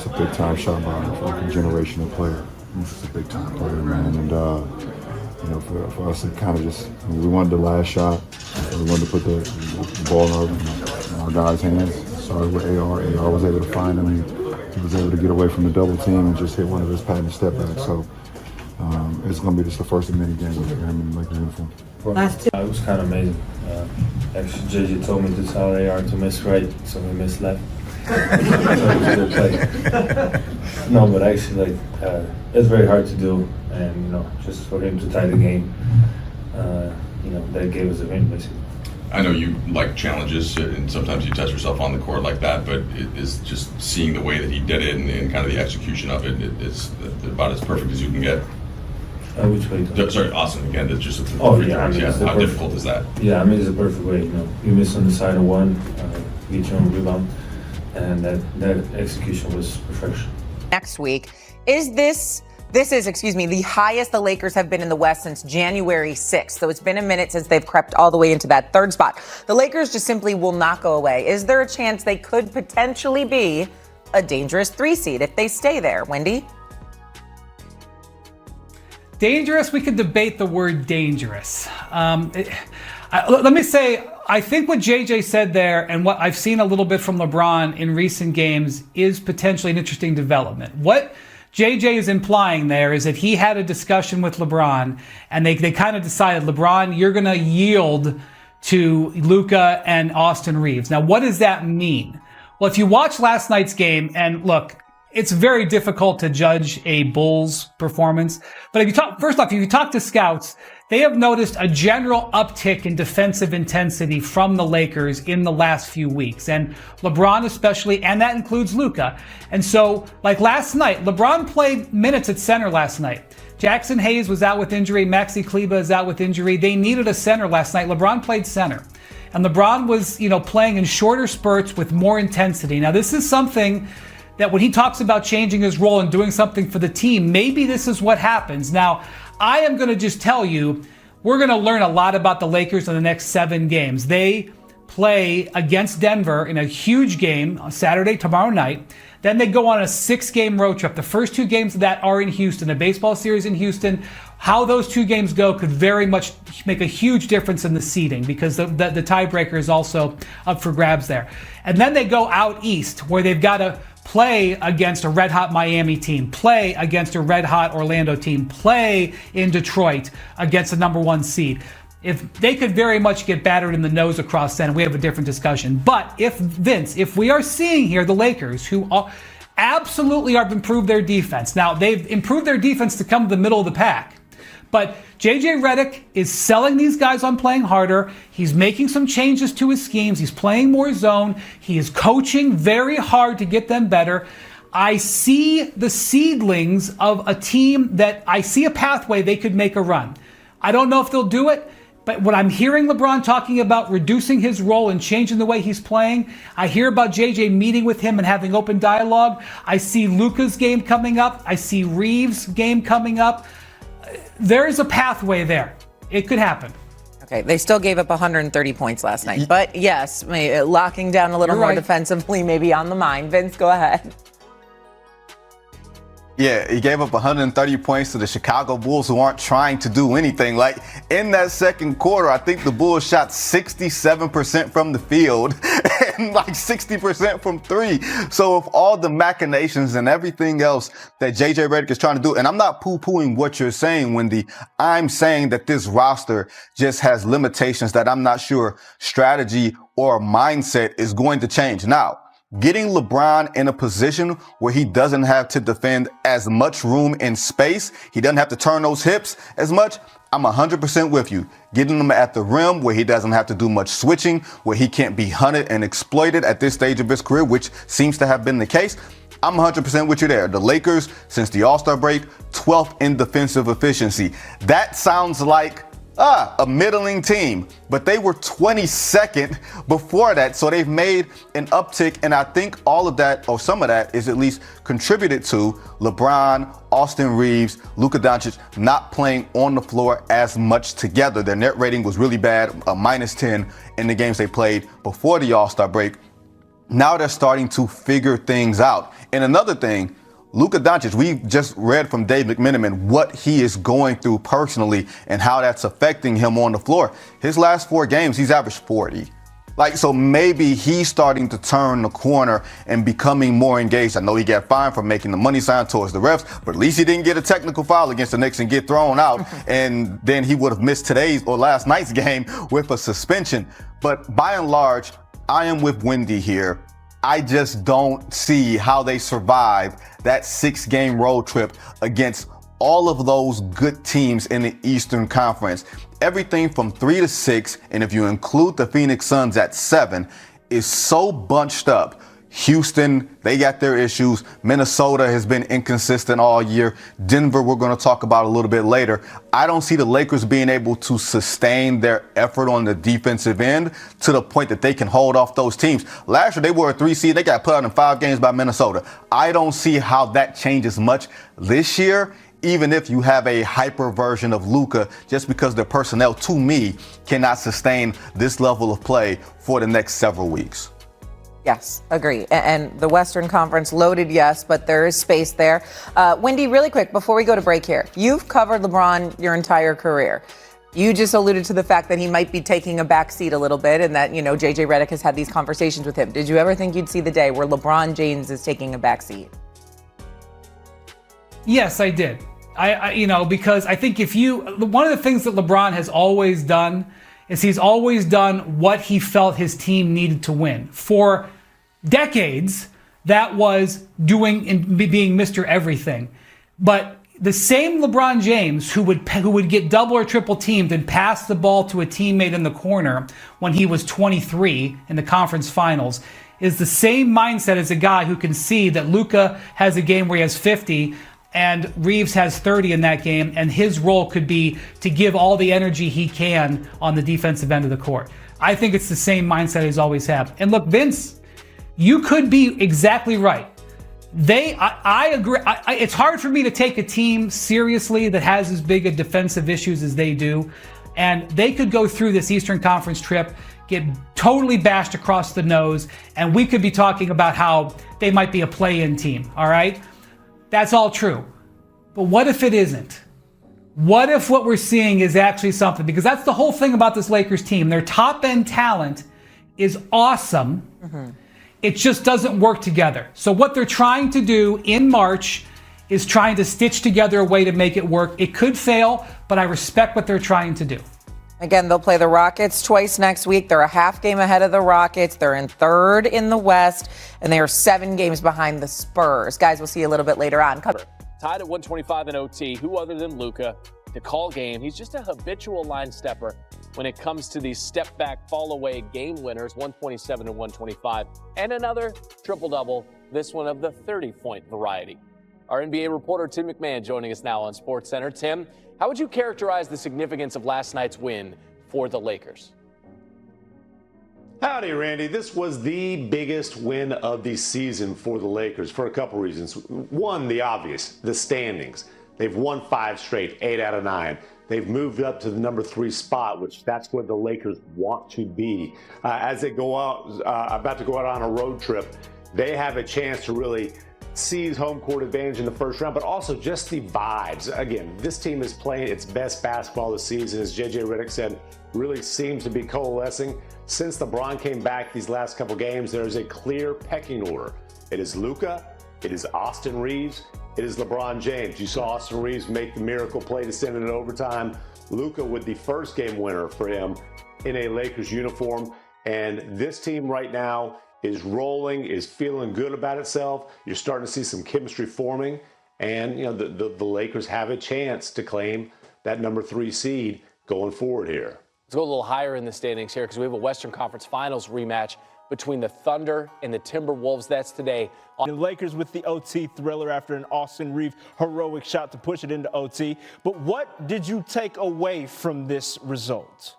just a big time shot by like a generational player. He's just a big time player, man. And for us to kind of we wanted the last shot. We wanted to put the ball in our guys' hands. Started with AR. AR was able to find him. He was able to get away from the double team and just hit one of his patented step backs. So it's going to be just the first of many games for him in the uniform. It was kind of amazing. Actually, JJ told me to tell AR to miss right, so he missed left. So it was a good play. No, but actually, it's very hard to do, and just for him to tie the game, that gave us a win, basically. I know you like challenges, and sometimes you test yourself on the court like that, but it is just seeing the way that he did it and kind of the execution of it is about as perfect as you can get. Which way? Sorry, Austin, again, that's just how difficult is that? Yeah, it's a perfect way. You miss on the side of one, get your own rebound, and that execution was perfection. Next week, this is the highest the Lakers have been in the West since January 6th. So it's been a minute since they've crept all the way into that third spot. The Lakers just simply will not go away. Is there a chance they could potentially be a dangerous 3 seed if they stay there? Wendy? Dangerous, we could debate the word dangerous. Let me say, I think what JJ said there and what I've seen a little bit from LeBron in recent games is potentially an interesting development. What JJ is implying there is that he had a discussion with LeBron and they kind of decided, LeBron, you're going to yield to Luka and Austin Reeves. Now, what does that mean? Well, if you watch last night's game, and look, it's very difficult to judge a Bulls performance. But if you talk to scouts, they have noticed a general uptick in defensive intensity from the Lakers in the last few weeks. And LeBron especially, and that includes Luka. And so, like last night, LeBron played minutes at center last night. Jackson Hayes was out with injury. Maxi Kleber is out with injury. They needed a center last night. LeBron played center. And LeBron was, playing in shorter spurts with more intensity. Now, this is something that when he talks about changing his role and doing something for the team, maybe this is what happens. Now, I am going to just tell you, we're going to learn a lot about the Lakers in the next 7 games. They play against Denver in a huge game on Saturday, tomorrow night. Then they go on a 6-game road trip. The first 2 games of that are in Houston, a baseball series in Houston. How those 2 games go could very much make a huge difference in the seeding because the tiebreaker is also up for grabs there. And then they go out east where they've got to play against a red-hot Miami team, play against a red-hot Orlando team, play in Detroit against the number 1 seed. If they could very much get battered in the nose across then, we have a different discussion. But if we are seeing here the Lakers, who absolutely have improved their defense. Now, they've improved their defense to come to the middle of the pack. But JJ Redick is selling these guys on playing harder. He's making some changes to his schemes. He's playing more zone. He is coaching very hard to get them better. I see the seedlings of a team that I see a pathway they could make a run. I don't know if they'll do it, but when I'm hearing LeBron talking about reducing his role and changing the way he's playing, I hear about JJ meeting with him and having open dialogue. I see Luka's game coming up. I see Reeves' game coming up. There is a pathway there. It could happen. Okay, they still gave up 130 points last night. But yes, locking down a little more defensively maybe on the mind. Vince, go ahead. Yeah, he gave up 130 points to the Chicago Bulls, who aren't trying to do anything. Like, in that second quarter, I think the Bulls shot 67% from the field and like 60% from 3. So with all the machinations and everything else that JJ Redick is trying to do, and I'm not poo-pooing what you're saying, Wendy, I'm saying that this roster just has limitations that I'm not sure strategy or mindset is going to change. Now, getting LeBron in a position where he doesn't have to defend as much room and space, he doesn't have to turn those hips as much, I'm 100% with you. Getting him at the rim where he doesn't have to do much switching, where he can't be hunted and exploited at this stage of his career, which seems to have been the case, I'm 100% with you there. The Lakers, since the All-Star break, 12th in defensive efficiency. That sounds like a middling team, but they were 22nd before that. So they've made an uptick. And I think all of that, or some of that, is at least contributed to LeBron, Austin Reeves, Luka Doncic not playing on the floor as much together. Their net rating was really bad, a -10 in the games they played before the All-Star break. Now they're starting to figure things out. And another thing, Luka Doncic, we just read from Dave McMenamin what he is going through personally and how that's affecting him on the floor. His last 4 games, he's averaged 40. So maybe he's starting to turn the corner and becoming more engaged. I know he got fined for making the money sign towards the refs, but at least he didn't get a technical foul against the Knicks and get thrown out. And then he would have missed today's or last night's game with a suspension. But by and large, I am with Wendy here. I just don't see how they survive that 6-game road trip against all of those good teams in the Eastern Conference. Everything from 3 to 6, and if you include the Phoenix Suns at 7, is so bunched up. Houston, they got their issues. Minnesota has been inconsistent all year. Denver, we're going to talk about a little bit later. I don't see the Lakers being able to sustain their effort on the defensive end to the point that they can hold off those teams. Last year, they were a 3 seed. They got put out in 5 games by Minnesota. I don't see how that changes much this year, even if you have a hyper version of Luka, just because their personnel, to me, cannot sustain this level of play for the next several weeks. Yes, agree. And the Western Conference loaded, yes, but there is space there. Wendy, really quick, before we go to break here, you've covered LeBron your entire career. You just alluded to the fact that he might be taking a back seat a little bit and that, JJ Redick has had these conversations with him. Did you ever think you'd see the day where LeBron James is taking a back seat? Yes, I did. Because I think one of the things that LeBron has always done is he's always done what he felt his team needed to win. For decades, that was doing and being Mr. Everything. But the same LeBron James who would get double or triple teamed and pass the ball to a teammate in the corner when he was 23 in the conference finals is the same mindset as a guy who can see that Luka has a game where he has 50 and Reeves has 30 in that game, and his role could be to give all the energy he can on the defensive end of the court. I think it's the same mindset he's always had. And look, Vince, you could be exactly right. I agree. It's hard for me to take a team seriously that has as big a defensive issues as they do, and they could go through this Eastern Conference trip, get totally bashed across the nose, and we could be talking about how they might be a play-in team, all right? That's all true. But what if it isn't? What if what we're seeing is actually something? Because that's the whole thing about this Lakers team. Their top-end talent is awesome. Mm-hmm. It just doesn't work together. So what they're trying to do in March is trying to stitch together a way to make it work. It could fail, but I respect what they're trying to do. Again, they'll play the Rockets twice next week. They're a half game ahead of the Rockets. They're in 3rd in the West, and they are 7 games behind the Spurs. Guys, we'll see you a little bit later on. Tied at 125 in OT. Who other than Luka to call game? He's just a habitual line stepper when it comes to these step back, fall away game winners, 127 and 125. And another triple-double, this one of the 30-point variety. Our NBA reporter Tim McMahon joining us now on SportsCenter. Tim, how would you characterize the significance of last night's win for the Lakers? Howdy, Randy. This was the biggest win of the season for the Lakers for a couple reasons. One, the obvious, the standings. They've won 5 straight, 8 out of 9. They've moved up to the number 3 spot, which that's where the Lakers want to be. As they go out, about to go out on a road trip, they have a chance to really seize home court advantage in the first round, but also just the vibes. Again, this team is playing its best basketball this season, as JJ Redick said, really seems to be coalescing. Since LeBron came back these last couple games, there is a clear pecking order. It is Luka, it is Austin Reeves, it is LeBron James. You saw Austin Reeves make the miracle play to send it in overtime. Luka with the first game winner for him in a Lakers uniform. And this team right now is rolling, is feeling good about itself. You're starting to see some chemistry forming. And, the Lakers have a chance to claim that number 3 seed going forward here. Let's go a little higher in the standings here because we have a Western Conference Finals rematch between the Thunder and the Timberwolves. That's today. The Lakers with the OT thriller after an Austin Reeves heroic shot to push it into OT. But what did you take away from this result?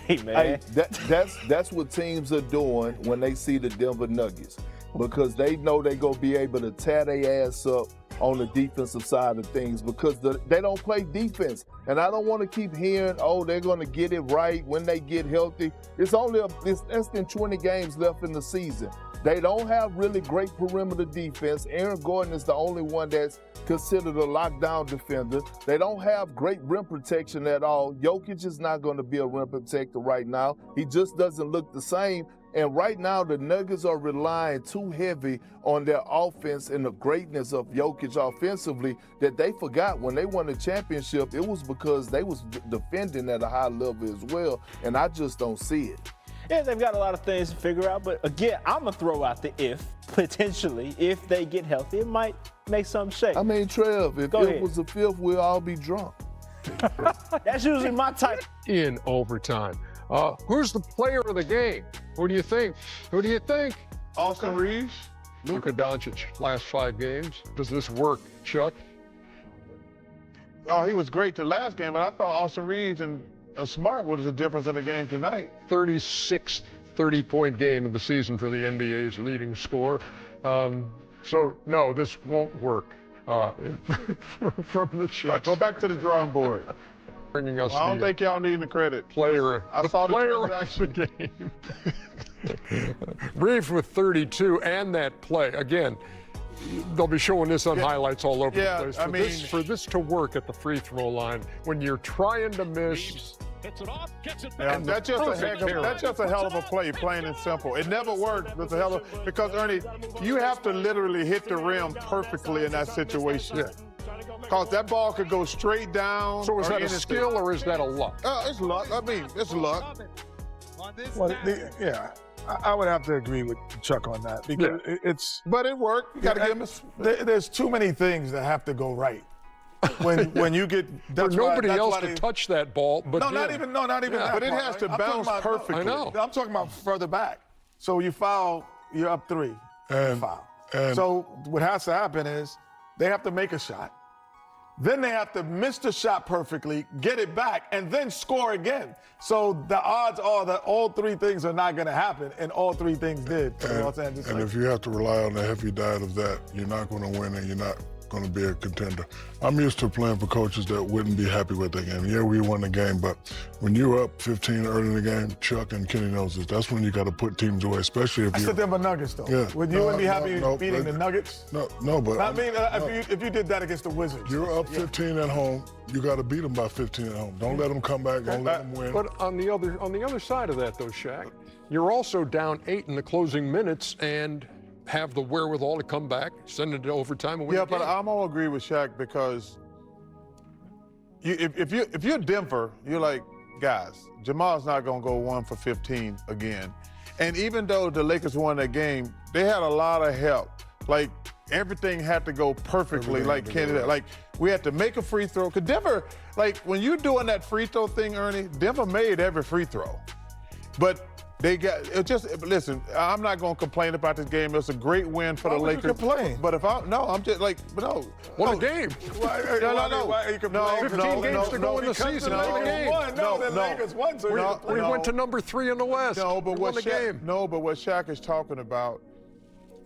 Hey, man. That's what teams are doing when they see the Denver Nuggets, because they know they're going to be able to tear their ass up on the defensive side of things because they don't play defense. And I don't want to keep hearing, oh, they're going to get it right when they get healthy. It's less than 20 games left in the season. They don't have really great perimeter defense. Aaron Gordon is the only one that's considered a lockdown defender. They don't have great rim protection at all. Jokic is not going to be a rim protector right now. He just doesn't look the same. And right now, the Nuggets are relying too heavy on their offense and the greatness of Jokic offensively that they forgot when they won the championship, it was because they was defending at a high level as well. And I just don't see it. Yeah, they've got a lot of things to figure out, but again, I'm going to throw out the potentially, if they get healthy, it might make something shake. I mean, Trev, if it was the fifth, we'll all be drunk. That's usually my type. In overtime. Who's the player of the game? Who do you think? Who do you think? Austin Reeves? Luka Doncic, last 5 games. Does this work, Chuck? Oh, he was great the last game, but I thought Austin Reeves and Smart was the difference in the game tonight. 36th 30-point game of the season for the NBA's leading scorer. So, no, this won't work from the Chuck. Go back to the drawing board. Bringing us I don't think y'all need the credit. Player, I saw the player of the game. Reeves with 32 and that play. Again, they'll be showing this on highlights all over the place. For this to work at the free throw line, when you're trying to miss. Hits it off, gets it Yeah, back. that's just a hell of a play, plain and simple. It never worked. It's a hell of because Ernie, you have to literally hit the rim perfectly in that situation. Yeah. Because that ball could go straight down. So is that anything. a skill or is that a luck? It's luck. I mean, it's luck. I would have to agree with Chuck on that because But it worked. You got to give us. there's too many things that have to go right. When you get nobody else to touch that ball, but not even that. But it part. has to I'm talking bounce about- perfectly. I know. I'm talking about further back. So you foul, you're up 3. And- foul. and- So what has to happen is they have to make a shot. Then they have to miss the shot perfectly, get it back, and then score again. So the odds are that all 3 things are not going to happen, and all 3 things did for the Los Angeles And Lakers. if you have to rely on the heavy diet of that, you're not going to win and you're not going to be a contender. I'm used to playing for coaches that wouldn't be happy with their game. Yeah, we won the game, but when you're up 15 early in the game, Chuck and Kenny knows this, that's when you got to put teams away, especially if That's you're... the Denver Nuggets, though. Yeah. Would you wouldn't be happy beating the Nuggets? No, but... I mean, if you did that against the Wizards. You're up 15 at home, you got to beat them by 15 at home. Don't let them come back, don't let them win. But on the other side of that, though, Shaq, you're also down 8 in the closing minutes and have the wherewithal to come back, send it to overtime, and win the game. but I'm gonna agree with Shaq because if you're Denver, you're like, guys, Jamal's not gonna go 1 for 15 again. And even though the Lakers won that game, they had a lot of help. Like everything had to go perfectly. Like Kenny, like we had to make a free throw. Cause Denver, like when you're doing that free throw thing, Ernie, Denver made every free throw, but. They got it. Just listen. I'm not going to complain about this game. It's a great win for the Lakers. You complain? But I'm just like, no. What a game! Why are you complaining? 15 games to go in the season. No, Win the game. the Lakers won. So We went to number 3 in the West. No, but We what won the game. what Shaq is talking about,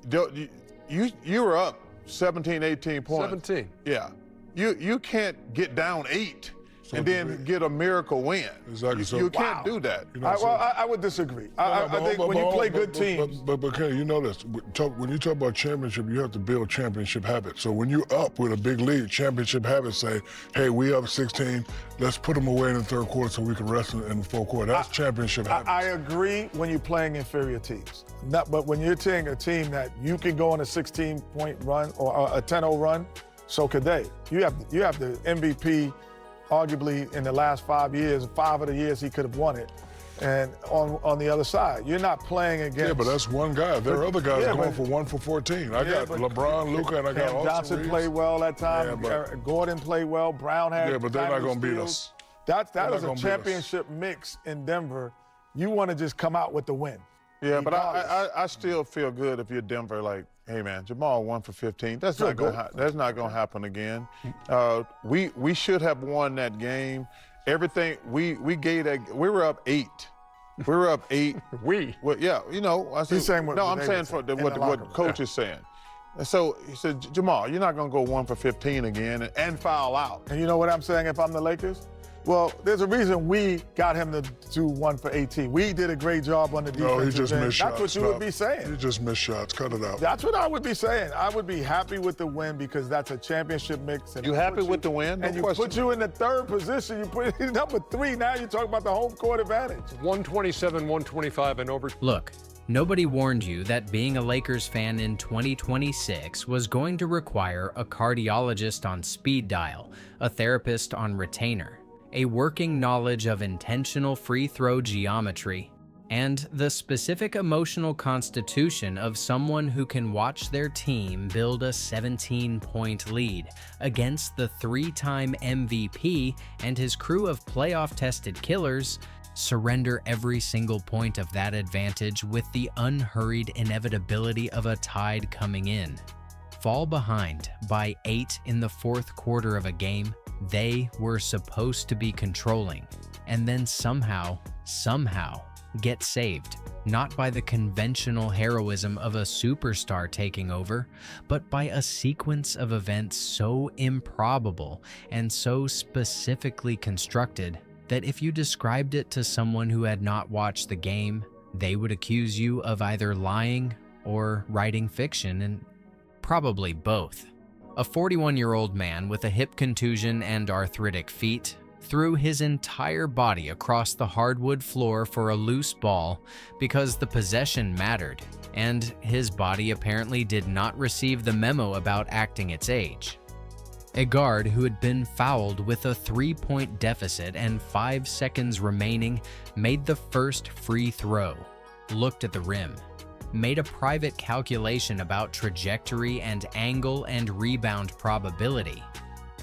you were up 17, 18 points. 17. Yeah. You can't get down 8 and then get a miracle win. Exactly. You can't do that. You know what I'm saying? I would disagree. I think when you play good teams. But Kenny, you know this. When you talk about championship, you have to build championship habits. So when you up with a big lead, championship habits say, hey, we up 16, let's put them away in the third quarter so we can rest in the fourth quarter. That's championship habits. I agree when you're playing inferior teams. But when you're taking a team that you can go on a 16-point run or a 10-0 run, so could they. You have the MVP. Arguably, in the last 5 years, 5 of the years he could have won it. And on the other side, you're not playing against. Yeah, but that's one guy. There are other guys going for 1 for 14. I got LeBron, Luka, and I got Austin Johnson Reeves. played well that time. Gordon played well. Brown had. Yeah, but they're not going to beat us. That is a championship mix in Denver. You want to just come out with the win. Yeah, but I still feel good if you're Denver. Like, hey man, Jamal 1 for 15. That's not going to happen again. We should have won that game. Everything we gave that. We were up 8. We were up 8. We. Well, yeah, you know. He's saying what I'm saying for what Coach is saying. And so he said, Jamal, you're not going to go 1 for 15 again and foul out. And you know what I'm saying if I'm the Lakers? Well, there's a reason we got him to do 1 for 18. We did a great job on the defense. No, he just missed shots. That's what you would be saying. He just missed shots. Cut it out. That's what I would be saying. I would be happy with the win because that's a championship mix. And You happy with the win? No and you question. put you in the third position. You put in number 3. Now you're talking about the home court advantage. 127, 125, and over. Look, nobody warned you that being a Lakers fan in 2026 was going to require a cardiologist on speed dial, a therapist on retainer, a working knowledge of intentional free throw geometry, and the specific emotional constitution of someone who can watch their team build a 17-point lead against the 3-time MVP and his crew of playoff-tested killers, surrender every single point of that advantage with the unhurried inevitability of a tide coming in, fall behind by 8 in the fourth quarter of a game they were supposed to be controlling, and then somehow get saved, not by the conventional heroism of a superstar taking over, but by a sequence of events so improbable and so specifically constructed that if you described it to someone who had not watched the game, they would accuse you of either lying or writing fiction, and probably both. A 41-year-old man with a hip contusion and arthritic feet threw his entire body across the hardwood floor for a loose ball because the possession mattered, and his body apparently did not receive the memo about acting its age. A guard who had been fouled with a 3-point deficit and 5 seconds remaining made the first free throw, looked at the rim, made a private calculation about trajectory and angle and rebound probability,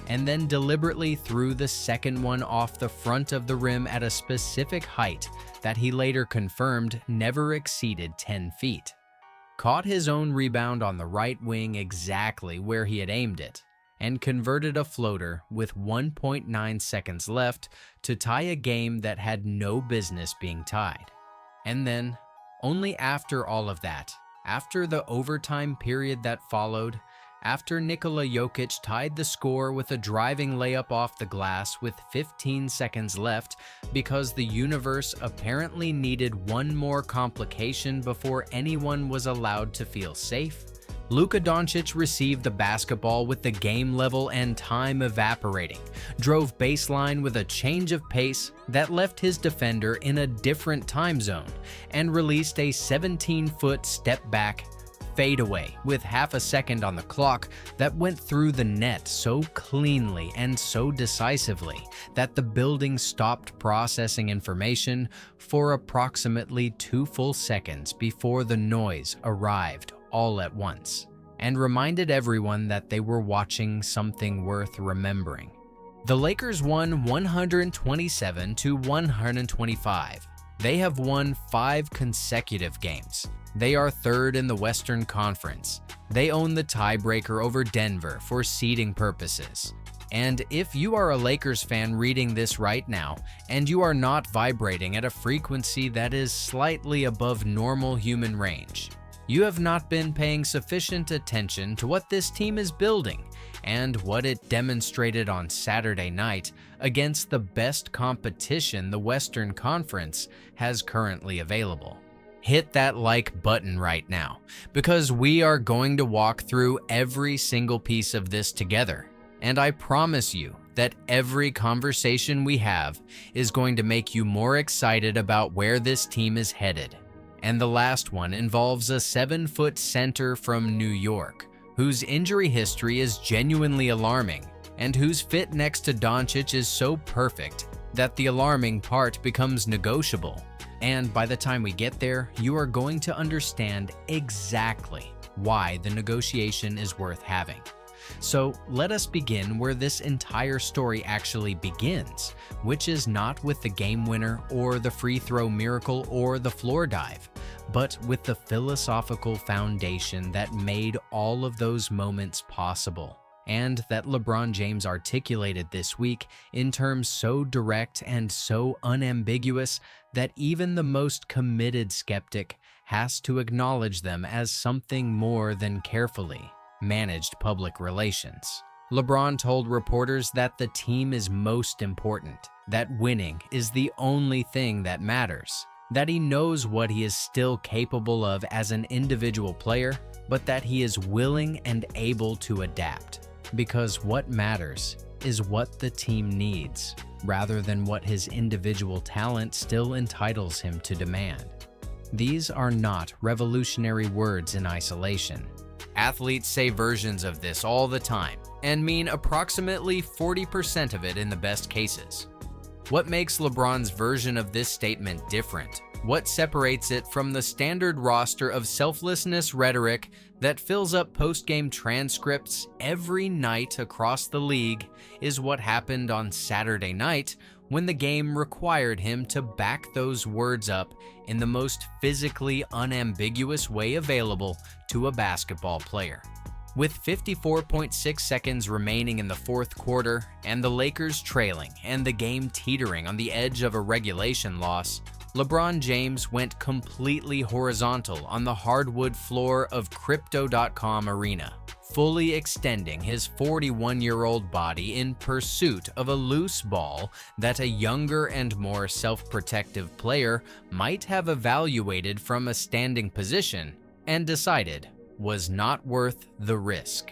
and then deliberately threw the second one off the front of the rim at a specific height that he later confirmed never exceeded 10 feet. Caught his own rebound on the right wing exactly where he had aimed it, and converted a floater with 1.9 seconds left to tie a game that had no business being tied. And then, only after all of that, after the overtime period that followed, after Nikola Jokic tied the score with a driving layup off the glass with 15 seconds left because the universe apparently needed one more complication before anyone was allowed to feel safe, Luka Doncic received the basketball with the game level and time evaporating, drove baseline with a change of pace that left his defender in a different time zone, and released a 17-foot step back fadeaway with half a second on the clock that went through the net so cleanly and so decisively that the building stopped processing information for approximately 2 full seconds before the noise arrived all at once, and reminded everyone that they were watching something worth remembering. The Lakers won 127-125. They have won 5 consecutive games. They are third in the Western Conference. They own the tiebreaker over Denver for seeding purposes. And if you are a Lakers fan reading this right now, and you are not vibrating at a frequency that is slightly above normal human range, you have not been paying sufficient attention to what this team is building and what it demonstrated on Saturday night against the best competition the Western Conference has currently available. Hit that like button right now, because we are going to walk through every single piece of this together. And I promise you that every conversation we have is going to make you more excited about where this team is headed. And the last one involves a 7-foot center from New York, whose injury history is genuinely alarming, and whose fit next to Doncic is so perfect that the alarming part becomes negotiable. And by the time we get there, you are going to understand exactly why the negotiation is worth having. So let us begin where this entire story actually begins, which is not with the game winner or the free throw miracle or the floor dive, but with the philosophical foundation that made all of those moments possible, and that LeBron James articulated this week in terms so direct and so unambiguous that even the most committed skeptic has to acknowledge them as something more than carefully managed public relations. LeBron told reporters that the team is most important, that winning is the only thing that matters, that he knows what he is still capable of as an individual player, but that he is willing and able to adapt, because what matters is what the team needs, rather than what his individual talent still entitles him to demand. These are not revolutionary words in isolation. Athletes say versions of this all the time and mean approximately 40% of it in the best cases. What makes LeBron's version of this statement different? What separates it from the standard roster of selflessness rhetoric that fills up post-game transcripts every night across the league is what happened on Saturday night when the game required him to back those words up in the most physically unambiguous way available to a basketball player. With 54.6 seconds remaining in the fourth quarter and the Lakers trailing and the game teetering on the edge of a regulation loss, LeBron James went completely horizontal on the hardwood floor of Crypto.com Arena, fully extending his 41-year-old body in pursuit of a loose ball that a younger and more self-protective player might have evaluated from a standing position and decided was not worth the risk.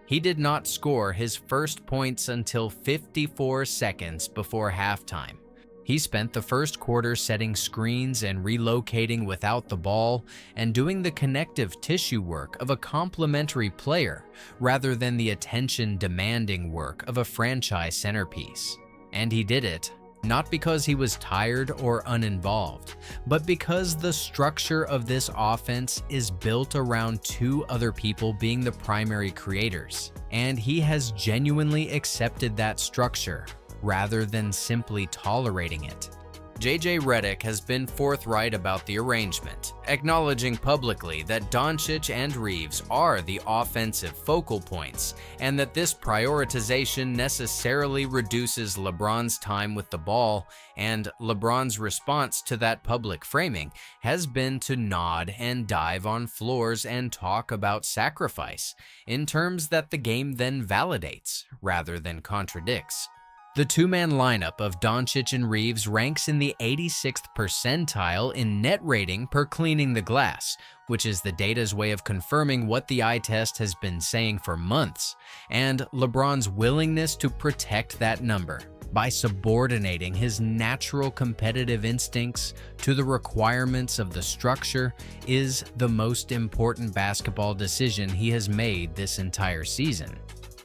He did not score his first points until 54 seconds before halftime. He spent the first quarter setting screens and relocating without the ball and doing the connective tissue work of a complementary player rather than the attention-demanding work of a franchise centerpiece. And he did it not because he was tired or uninvolved, but because the structure of this offense is built around two other people being the primary creators, and he has genuinely accepted that structure rather than simply tolerating it. JJ Redick has been forthright about the arrangement, acknowledging publicly that Doncic and Reeves are the offensive focal points, and that this prioritization necessarily reduces LeBron's time with the ball, and LeBron's response to that public framing has been to nod and dive on floors and talk about sacrifice, in terms that the game then validates rather than contradicts. The two-man lineup of Doncic and Reeves ranks in the 86th percentile in net rating per cleaning the glass, which is the data's way of confirming what the eye test has been saying for months, and LeBron's willingness to protect that number by subordinating his natural competitive instincts to the requirements of the structure is the most important basketball decision he has made this entire season.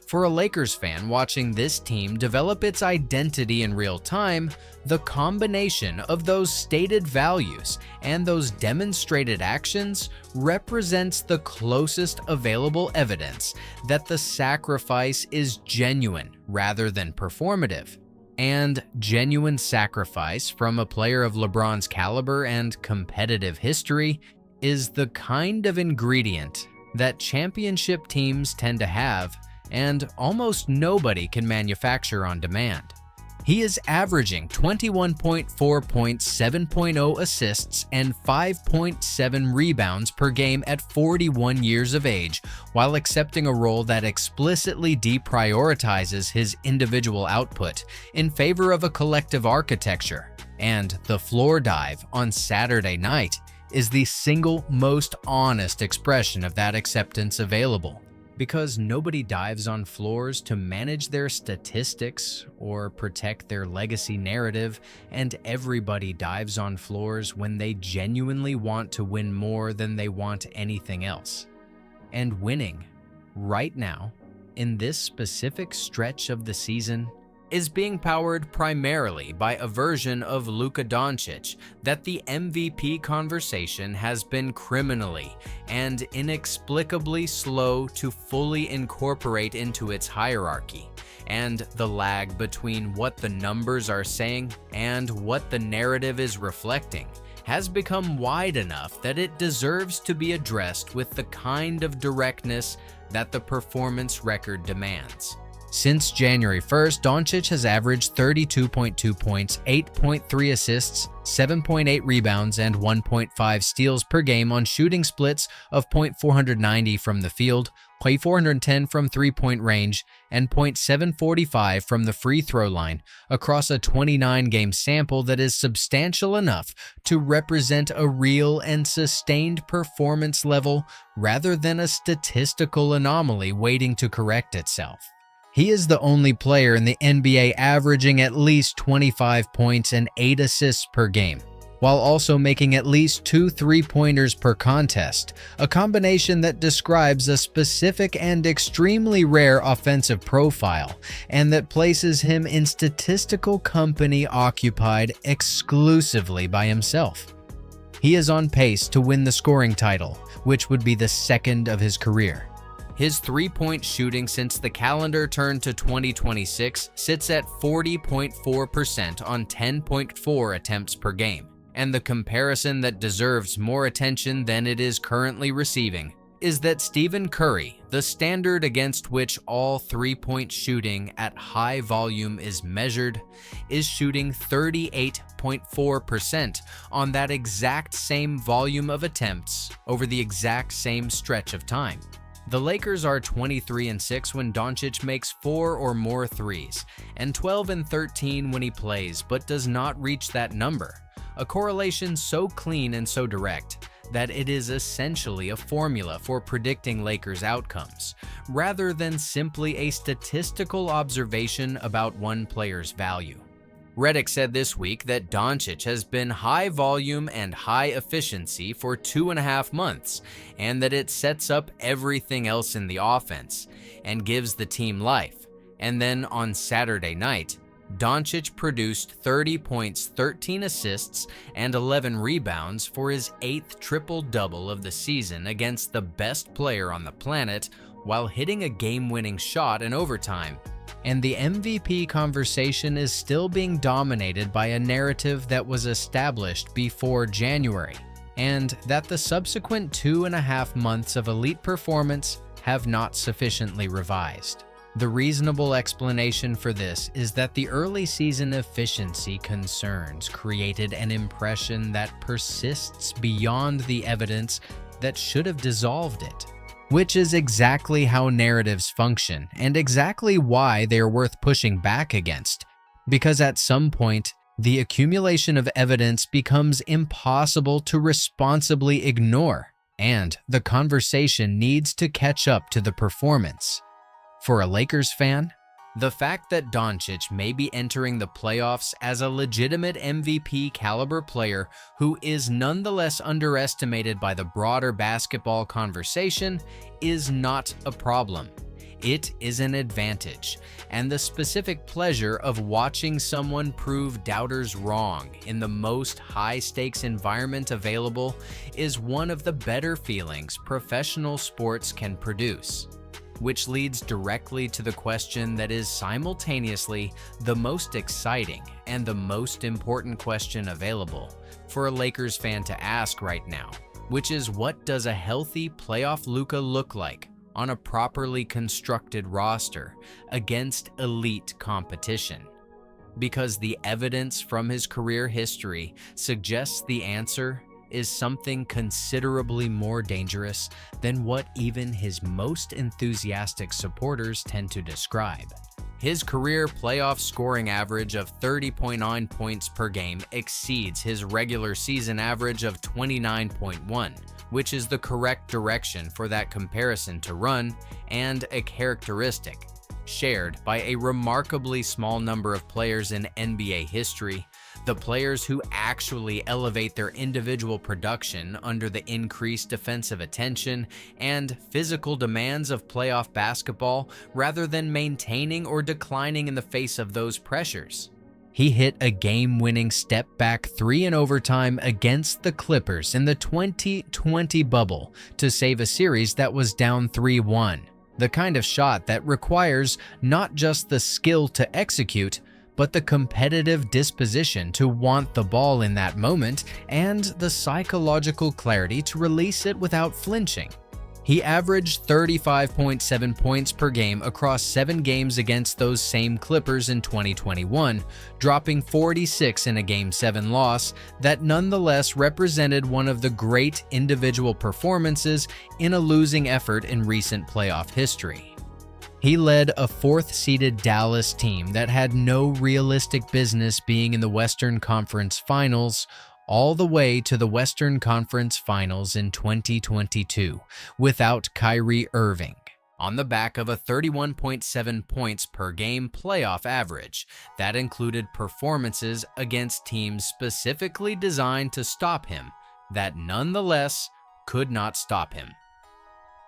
For a Lakers fan watching this team develop its identity in real time, the combination of those stated values and those demonstrated actions represents the closest available evidence that the sacrifice is genuine rather than performative. And genuine sacrifice from a player of LeBron's caliber and competitive history is the kind of ingredient that championship teams tend to have and almost nobody can manufacture on demand. He is averaging 21.4 points, 7.0 assists, and 5.7 rebounds per game at 41 years of age, while accepting a role that explicitly deprioritizes his individual output in favor of a collective architecture. And the floor dive on Saturday night is the single most honest expression of that acceptance available. Because nobody dives on floors to manage their statistics or protect their legacy narrative, and everybody dives on floors when they genuinely want to win more than they want anything else. And winning, right now, in this specific stretch of the season, is being powered primarily by a version of Luka Doncic that the MVP conversation has been criminally and inexplicably slow to fully incorporate into its hierarchy, and the lag between what the numbers are saying and what the narrative is reflecting has become wide enough that it deserves to be addressed with the kind of directness that the performance record demands. Since January 1st, Doncic has averaged 32.2 points, 8.3 assists, 7.8 rebounds, and 1.5 steals per game on shooting splits of .490 from the field, .410 from three-point range, and .745 from the free throw line across a 29-game sample that is substantial enough to represent a real and sustained performance level rather than a statistical anomaly waiting to correct itself. He is the only player in the NBA averaging at least 25 points and 8 assists per game, while also making at least 2 3-pointers per contest, a combination that describes a specific and extremely rare offensive profile, and that places him in statistical company occupied exclusively by himself. He is on pace to win the scoring title, which would be the second of his career. His three-point shooting since the calendar turned to 2026 sits at 40.4% on 10.4 attempts per game. And the comparison that deserves more attention than it is currently receiving is that Stephen Curry, the standard against which all three-point shooting at high volume is measured, is shooting 38.4% on that exact same volume of attempts over the exact same stretch of time. The Lakers are 23-6 when Doncic makes 4 or more threes, and 12-13 when he plays but does not reach that number. A correlation so clean and so direct that it is essentially a formula for predicting Lakers outcomes, rather than simply a statistical observation about one player's value. Redick said this week that Doncic has been high volume and high efficiency for 2.5 months, and that it sets up everything else in the offense and gives the team life. And then on Saturday night, Doncic produced 30 points, 13 assists, and 11 rebounds for his 8th triple-double of the season against the best player on the planet, while hitting a game-winning shot in overtime. And the MVP conversation is still being dominated by a narrative that was established before January, and that the subsequent 2.5 months of elite performance have not sufficiently revised. The reasonable explanation for this is that the early season efficiency concerns created an impression that persists beyond the evidence that should have dissolved it, which is exactly how narratives function and exactly why they are worth pushing back against, because at some point, the accumulation of evidence becomes impossible to responsibly ignore, and the conversation needs to catch up to the performance. For a Lakers fan, the fact that Doncic may be entering the playoffs as a legitimate MVP caliber player who is nonetheless underestimated by the broader basketball conversation is not a problem. It is an advantage, and the specific pleasure of watching someone prove doubters wrong in the most high-stakes environment available is one of the better feelings professional sports can produce. Which leads directly to the question that is simultaneously the most exciting and the most important question available for a Lakers fan to ask right now, which is, what does a healthy playoff Luka look like on a properly constructed roster against elite competition? Because the evidence from his career history suggests the answer is something considerably more dangerous than what even his most enthusiastic supporters tend to describe. His career playoff scoring average of 30.9 points per game exceeds his regular season average of 29.1, which is the correct direction for that comparison to run, and a characteristic shared by a remarkably small number of players in NBA history, the players who actually elevate their individual production under the increased defensive attention and physical demands of playoff basketball rather than maintaining or declining in the face of those pressures. He hit a game-winning step-back 3 in overtime against the Clippers in the 2020 bubble to save a series that was down 3-1. The kind of shot that requires not just the skill to execute, but the competitive disposition to want the ball in that moment and the psychological clarity to release it without flinching. He averaged 35.7 points per game across 7 games against those same Clippers in 2021, dropping 46 in a Game 7 loss that nonetheless represented one of the great individual performances in a losing effort in recent playoff history. He led a 4th-seeded Dallas team that had no realistic business being in the Western Conference Finals all the way to the Western Conference Finals in 2022 without Kyrie Irving, on the back of a 31.7 points per game playoff average that included performances against teams specifically designed to stop him that nonetheless could not stop him.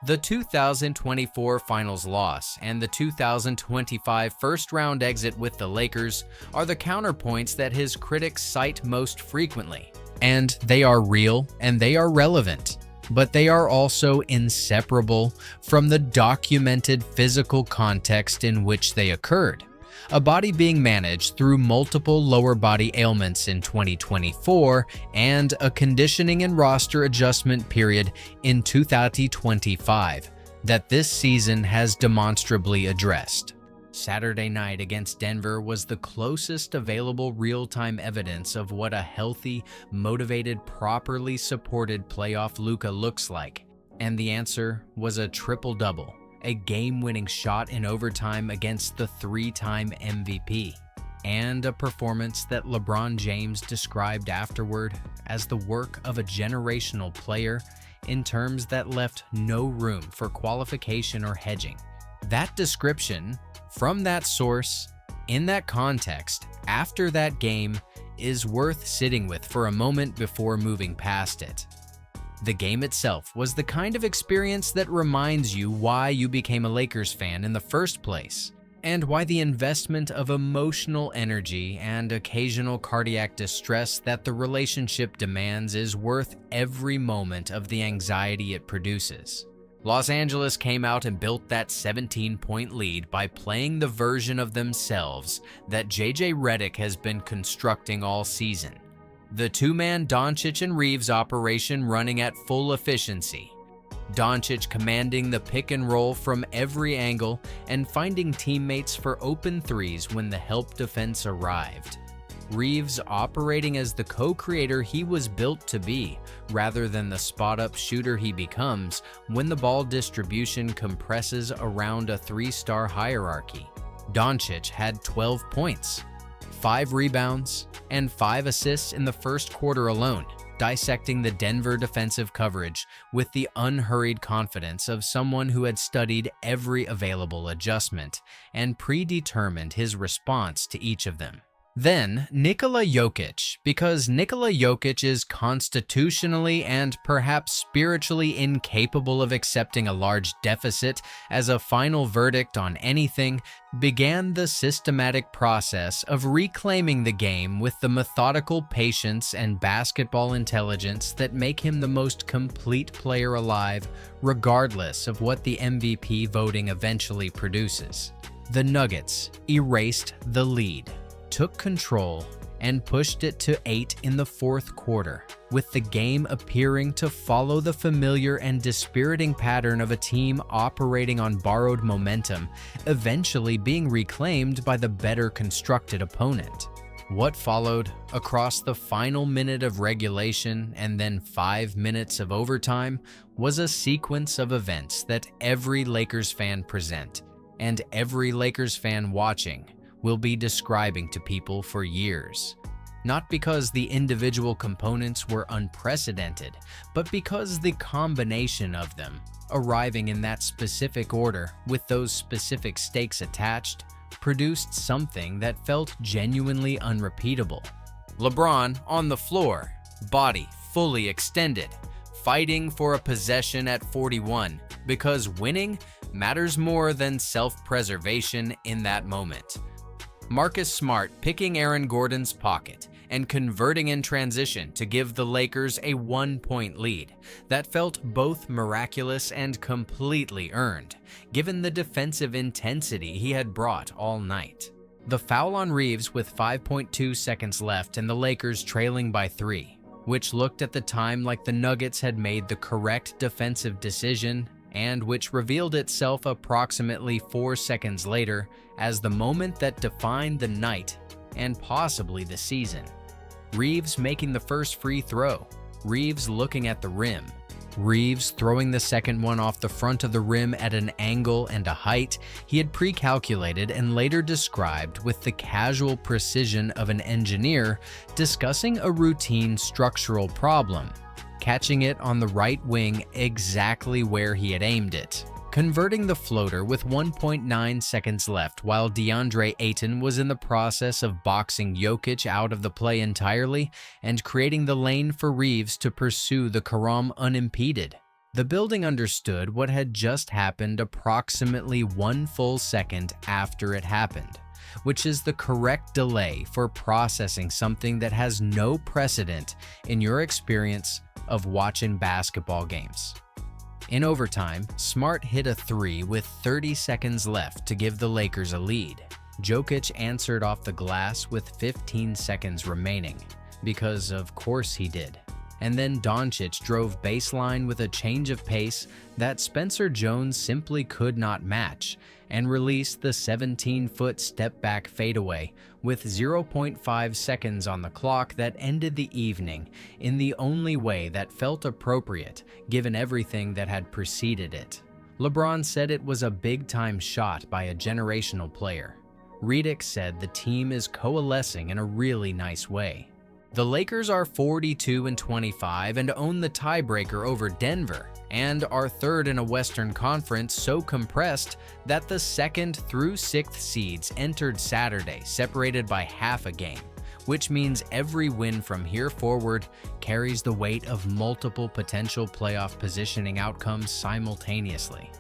The 2024 Finals loss and the 2025 first-round exit with the Lakers are the counterpoints that his critics cite most frequently. And they are real and they are relevant, but they are also inseparable from the documented physical context in which they occurred. A body being managed through multiple lower body ailments in 2024 and a conditioning and roster adjustment period in 2025 that this season has demonstrably addressed. Saturday night against Denver was the closest available real-time evidence of what a healthy, motivated, properly supported playoff Luka looks like, and the answer was a triple-double. A game-winning shot in overtime against the 3-time MVP, and a performance that LeBron James described afterward as the work of a generational player in terms that left no room for qualification or hedging. That description, from that source, in that context, after that game, is worth sitting with for a moment before moving past it. The game itself was the kind of experience that reminds you why you became a Lakers fan in the first place, and why the investment of emotional energy and occasional cardiac distress that the relationship demands is worth every moment of the anxiety it produces. Los Angeles came out and built that 17-point lead by playing the version of themselves that JJ Redick has been constructing all season. The two-man Doncic and Reeves operation running at full efficiency. Doncic commanding the pick and roll from every angle and finding teammates for open threes when the help defense arrived. Reeves operating as the co-creator he was built to be, rather than the spot-up shooter he becomes when the ball distribution compresses around a 3-star hierarchy. Doncic had 12 points, 5 rebounds, and 5 assists in the first quarter alone, dissecting the Denver defensive coverage with the unhurried confidence of someone who had studied every available adjustment and predetermined his response to each of them. Then, Nikola Jokic, because Nikola Jokic is constitutionally and perhaps spiritually incapable of accepting a large deficit as a final verdict on anything, began the systematic process of reclaiming the game with the methodical patience and basketball intelligence that make him the most complete player alive, regardless of what the MVP voting eventually produces. The Nuggets erased the lead, took control, and pushed it to 8 in the fourth quarter, with the game appearing to follow the familiar and dispiriting pattern of a team operating on borrowed momentum, eventually being reclaimed by the better constructed opponent. What followed across the final minute of regulation and then 5 minutes of overtime was a sequence of events that every Lakers fan present, and every Lakers fan watching, will be describing to people for years. Not because the individual components were unprecedented, but because the combination of them, arriving in that specific order with those specific stakes attached, produced something that felt genuinely unrepeatable. LeBron on the floor, body fully extended, fighting for a possession at 41, because winning matters more than self-preservation in that moment. Marcus Smart picking Aaron Gordon's pocket and converting in transition to give the Lakers a 1-point lead that felt both miraculous and completely earned, given the defensive intensity he had brought all night. The foul on Reeves with 5.2 seconds left and the Lakers trailing by 3, which looked at the time like the Nuggets had made the correct defensive decision and which revealed itself approximately 4 seconds later as the moment that defined the night and possibly the season. Reeves making the first free throw, Reeves looking at the rim, Reeves throwing the second one off the front of the rim at an angle and a height he had pre-calculated and later described with the casual precision of an engineer discussing a routine structural problem, catching it on the right wing exactly where he had aimed it, converting the floater with 1.9 seconds left while DeAndre Ayton was in the process of boxing Jokic out of the play entirely and creating the lane for Reeves to pursue the Karam unimpeded. The building understood what had just happened approximately 1 full second after it happened, which is the correct delay for processing something that has no precedent in your experience of watching basketball games. In overtime, Smart hit a 3 with 30 seconds left to give the Lakers a lead. Jokic answered off the glass with 15 seconds remaining, because of course he did. And then Doncic drove baseline with a change of pace that Spencer Jones simply could not match, and released the 17-foot step-back fadeaway with 0.5 seconds on the clock that ended the evening in the only way that felt appropriate given everything that had preceded it. LeBron said it was a big-time shot by a generational player. Redick said the team is coalescing in a really nice way. The Lakers are 42-25 and own the tiebreaker over Denver, and are third in a Western Conference so compressed that the 2nd through 6th seeds entered Saturday separated by half a game, which means every win from here forward carries the weight of multiple potential playoff positioning outcomes simultaneously.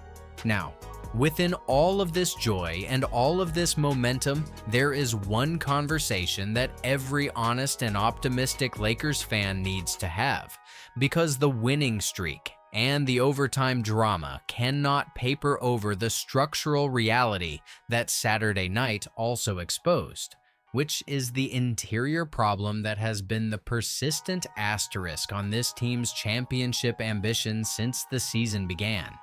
Now, within all of this joy and all of this momentum, there is one conversation that every honest and optimistic Lakers fan needs to have, because the winning streak and the overtime drama cannot paper over the structural reality that Saturday night also exposed, which is the interior problem that has been the persistent asterisk on this team's championship ambitions since the season began.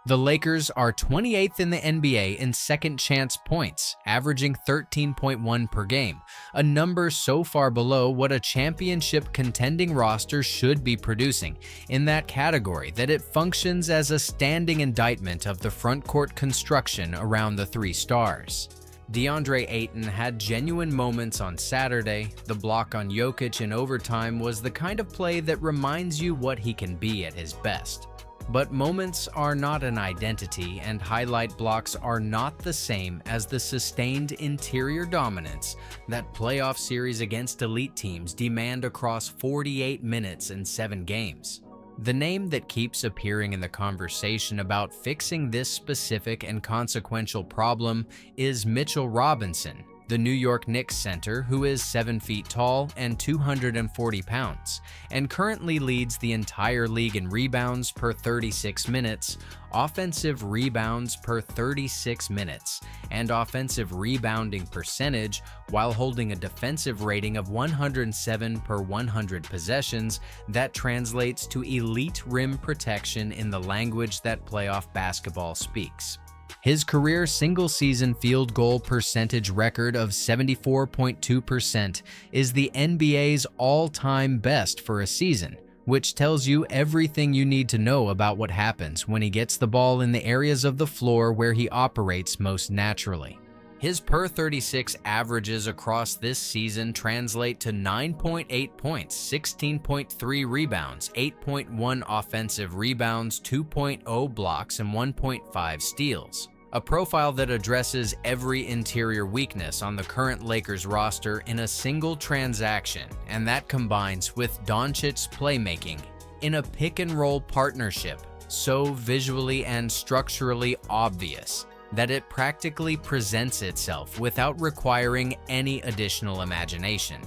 The Lakers are 28th in the NBA in second chance points, averaging 13.1 per game, a number so far below what a championship contending roster should be producing in that category that it functions as a standing indictment of the frontcourt construction around the 3 stars. DeAndre Ayton had genuine moments on Saturday. The block on Jokic in overtime was the kind of play that reminds you what he can be at his best. But moments are not an identity, and highlight blocks are not the same as the sustained interior dominance that playoff series against elite teams demand across 48 minutes and 7 games. The name that keeps appearing in the conversation about fixing this specific and consequential problem is Mitchell Robinson, the New York Knicks center, who is 7 feet tall and 240 pounds, and currently leads the entire league in rebounds per 36 minutes, offensive rebounds per 36 minutes, and offensive rebounding percentage, while holding a defensive rating of 107 per 100 possessions that translates to elite rim protection in the language that playoff basketball speaks. His career single-season field goal percentage record of 74.2% is the NBA's all-time best for a season, which tells you everything you need to know about what happens when he gets the ball in the areas of the floor where he operates most naturally. His per 36 averages across this season translate to 9.8 points, 16.3 rebounds, 8.1 offensive rebounds, 2.0 blocks, and 1.5 steals. A profile that addresses every interior weakness on the current Lakers roster in a single transaction, and that combines with Doncic's playmaking in a pick-and-roll partnership so visually and structurally obvious that it practically presents itself without requiring any additional imagination.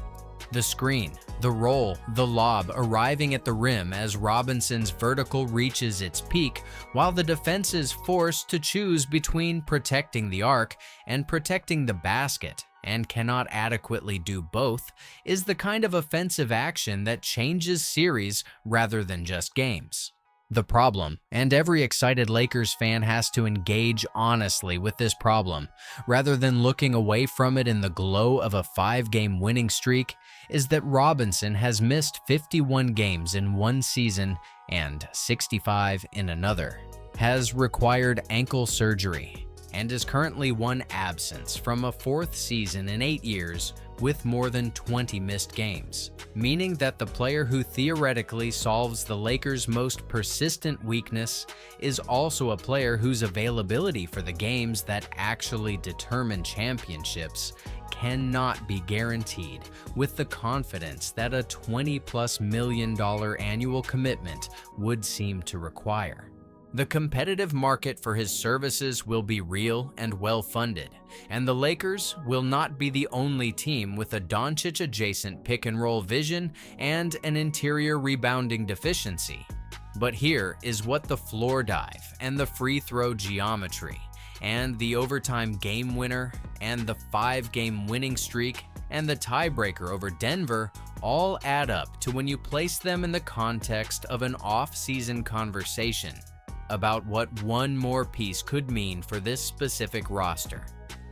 The screen, the roll, the lob arriving at the rim as Robinson's vertical reaches its peak, while the defense is forced to choose between protecting the arc and protecting the basket, and cannot adequately do both, is the kind of offensive action that changes series rather than just games. The problem, and every excited Lakers fan has to engage honestly with this problem, rather than looking away from it in the glow of a 5-game winning streak, is that Robinson has missed 51 games in one season and 65 in another, has required ankle surgery, and is currently one absence from a 4th season in 8 years with more than 20 missed games, meaning that the player who theoretically solves the Lakers' most persistent weakness is also a player whose availability for the games that actually determine championships cannot be guaranteed with the confidence that a $20+ million annual commitment would seem to require. The competitive market for his services will be real and well-funded, and the Lakers will not be the only team with a Doncic-adjacent pick-and-roll vision and an interior rebounding deficiency. But here is what the floor dive and the free throw geometry and the overtime game winner and the 5-game winning streak and the tiebreaker over Denver all add up to when you place them in the context of an off-season conversation about what one more piece could mean for this specific roster.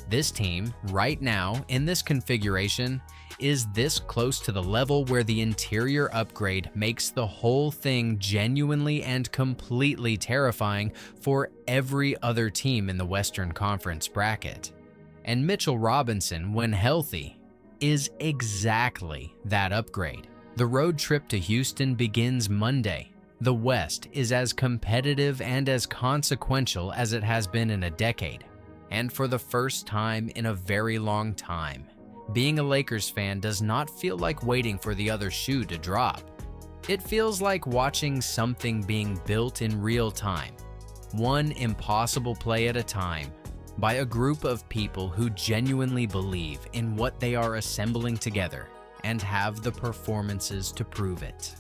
This team, right now, in this configuration, is this close to the level where the interior upgrade makes the whole thing genuinely and completely terrifying for every other team in the Western Conference bracket. And Mitchell Robinson, when healthy, is exactly that upgrade. The road trip to Houston begins Monday. The West is as competitive and as consequential as it has been in a decade. And for the first time in a very long time, being a Lakers fan does not feel like waiting for the other shoe to drop. It feels like watching something being built in real time, one impossible play at a time, by a group of people who genuinely believe in what they are assembling together and have the performances to prove it.